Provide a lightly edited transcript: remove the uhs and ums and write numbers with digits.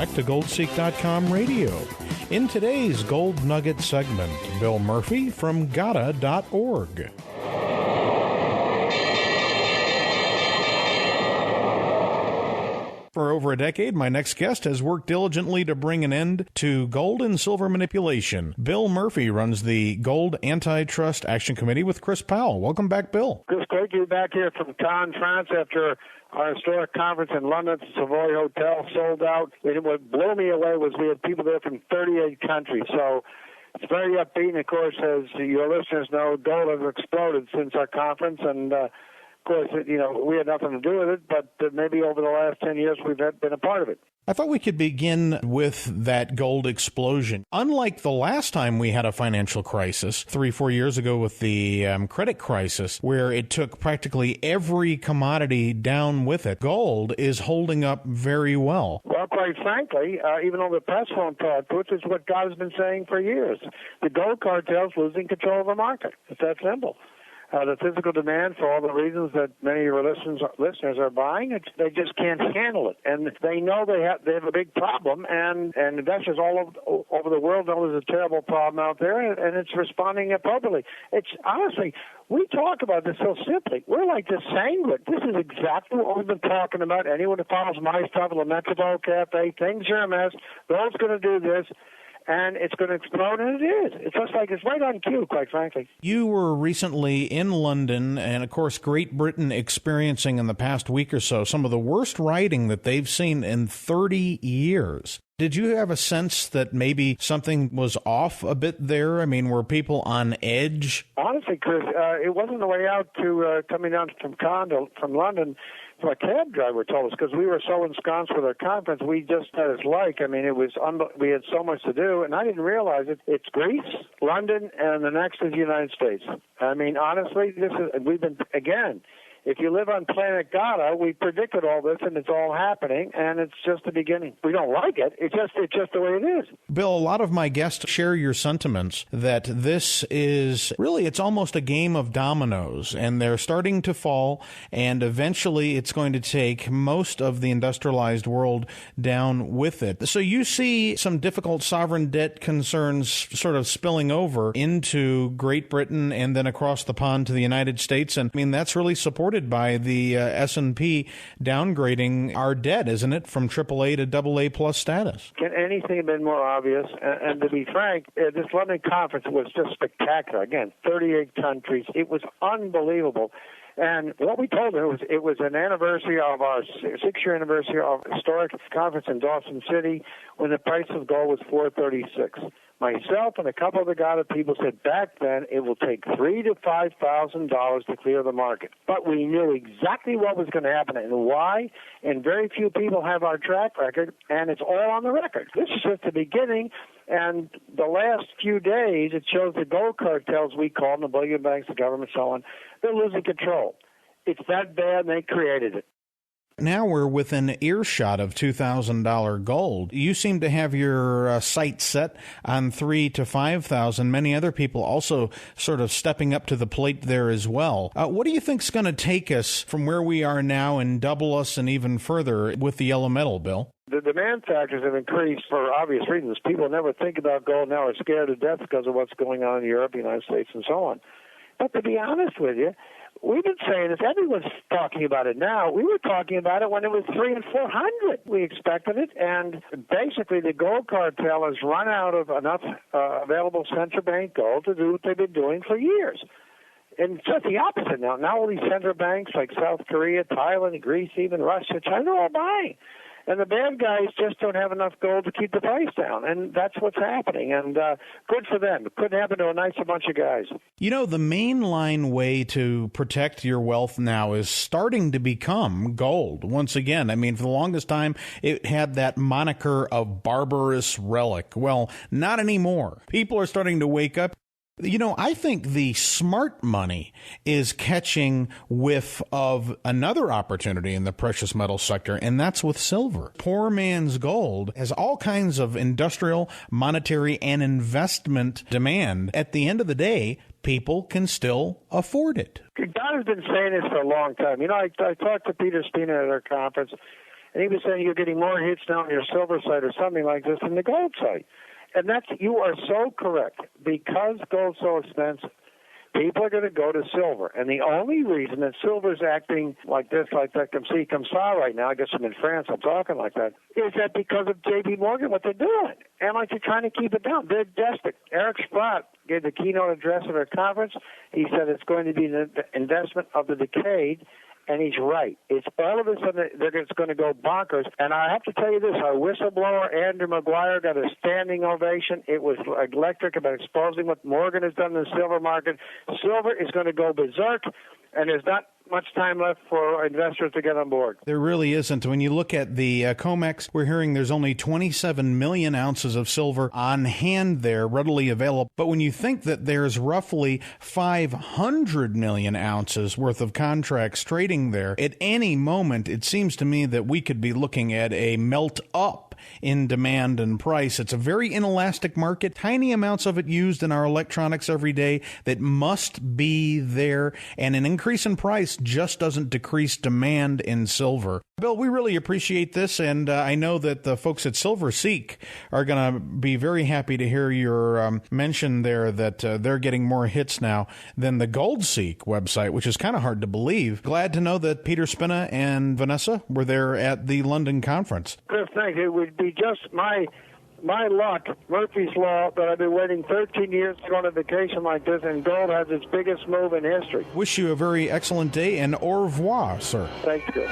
back to Goldseek.com radio. In today's Gold Nugget segment, Bill Murphy from GATA.org. For over a decade, my next guest has worked diligently to bring an end to gold and silver manipulation. Bill Murphy runs the Gold Antitrust Action Committee with Chris Powell. Welcome back, Bill. It's great to be back here from Cannes, France, after our historic conference in London. The Savoy Hotel sold out. What blew me away was we had people there from 38 countries. So it's very upbeat. And, of course, as your listeners know, gold has exploded since our conference. And, of course, we had nothing to do with it, but maybe over the last 10 years we've been a part of it. I thought we could begin with that gold explosion. Unlike the last time we had a financial crisis, 3-4 years ago with the credit crisis, where it took practically every commodity down with it, gold is holding up very well. Well, quite frankly, even though the press won't talk to it, it's what God has been saying for years. The gold cartel's losing control of the market. It's that simple. The physical demand, for all the reasons that many of your listeners are buying, they just can't handle it. And they know they have a big problem, and investors all over the world know there's a terrible problem out there, and it's responding appropriately. It's honestly, we talk about this so simply. We're like just sanguine. This is exactly what we've been talking about. Anyone who follows my stuff, La Metropole Cafe, things are a mess. Gold's going to do this. And it's going to explode, and it is. It's just like it's right on cue, quite frankly. You were recently in London, and of course, Great Britain experiencing in the past week or so some of the worst rioting that they've seen in 30 years. Did you have a sense that maybe something was off a bit there? I mean, were people on edge? Honestly, Chris, it wasn't the way out to coming down from London. A cab driver told us, because we were so ensconced with our conference, we just had his like. I mean, we had so much to do, and I didn't realize it. It's Greece, London, and the next is the United States. I mean, honestly, we've been, again, if you live on planet GATA, we predicted all this, and it's all happening, and it's just the beginning. We don't like it. It's just the way it is. Bill, a lot of my guests share your sentiments that this is really, it's almost a game of dominoes, and they're starting to fall, and eventually it's going to take most of the industrialized world down with it. So you see some difficult sovereign debt concerns sort of spilling over into Great Britain and then across the pond to the United States, and I mean, that's really supported by the S&P downgrading our debt, isn't it, from AAA to AA plus status? Can anything have been more obvious? And to be frank, this London conference was just spectacular. Again, 38 countries. It was unbelievable. And what we told them, it was an anniversary of our 6-year anniversary of historic conference in Dawson City when the price of gold was $436. Myself and a couple of the GATA people said back then it will take $3,000 to $5,000 to clear the market. But we knew exactly what was going to happen and why, and very few people have our track record, and it's all on the record. This is just the beginning, and the last few days it shows the gold cartels, we call them, the bullion banks, the government, so on, they're losing control. It's that bad, and they created it. Now we're within earshot of $2,000 gold. You seem to have your sights set on $3,000 to $5,000. Many other people also sort of stepping up to the plate there as well. What do you think is going to take us from where we are now and double us and even further with the yellow metal, Bill? The demand factors have increased for obvious reasons. People never think about gold now, are scared to death because of what's going on in Europe, the United States, and so on. But to be honest with you, we've been saying this. Everyone's talking about it now. We were talking about it when it was $300 and $400. We expected it, and basically the gold cartel has run out of enough available central bank gold to do what they've been doing for years. And it's just the opposite now. Now all these central banks like South Korea, Thailand, Greece, even Russia, China, they're all buying. And the bad guys just don't have enough gold to keep the price down. And that's what's happening. And good for them. It couldn't happen to a nicer bunch of guys. You know, the mainline way to protect your wealth now is starting to become gold. Once again, I mean, for the longest time, it had that moniker of barbarous relic. Well, not anymore. People are starting to wake up. You know, I think the smart money is catching whiff of another opportunity in the precious metal sector, and that's with silver. Poor man's gold has all kinds of industrial, monetary, and investment demand. At the end of the day, people can still afford it. God has been saying this for a long time. You know, I talked to Peter Spina at our conference, And he was saying you're getting more hits now on your silver site or something like this than the gold site. And you are so correct. Because gold's so expensive, people are going to go to silver. And the only reason that silver's acting like this, like that, comme ça right now, I guess I'm in France, I'm talking like that, is that because of J.P. Morgan, what they're doing. And like they're trying to keep it down. They're desperate. Eric Sprott gave the keynote address at our conference. He said it's going to be the investment of the decade. And he's right. It's all of a sudden it's going to go bonkers. And I have to tell you this, our whistleblower, Andrew Maguire, got a standing ovation. It was electric about exposing what Morgan has done in the silver market. Silver is going to go berserk, and there's not much time left for investors to get on board. There really isn't. When you look at the COMEX, we're hearing there's only 27 million ounces of silver on hand there, readily available. But when you think that there's roughly 500 million ounces worth of contracts trading there, at any moment, it seems to me that we could be looking at a melt up in demand and price. It's a very inelastic market, tiny amounts of it used in our electronics every day that must be there, and an increase in price just doesn't decrease demand in silver. Bill, we really appreciate this, and I know that the folks at Goldseek are going to be very happy to hear your mention there that they're getting more hits now than the Goldseek website, which is kind of hard to believe. Glad to know that Peter Spina and Vanessa were there at the London conference. Chris, thank you. It would be just my luck, Murphy's Law, that I've been waiting 13 years to go on a vacation like this, and gold has its biggest move in history. Wish you a very excellent day, and au revoir, sir. Thanks, Chris.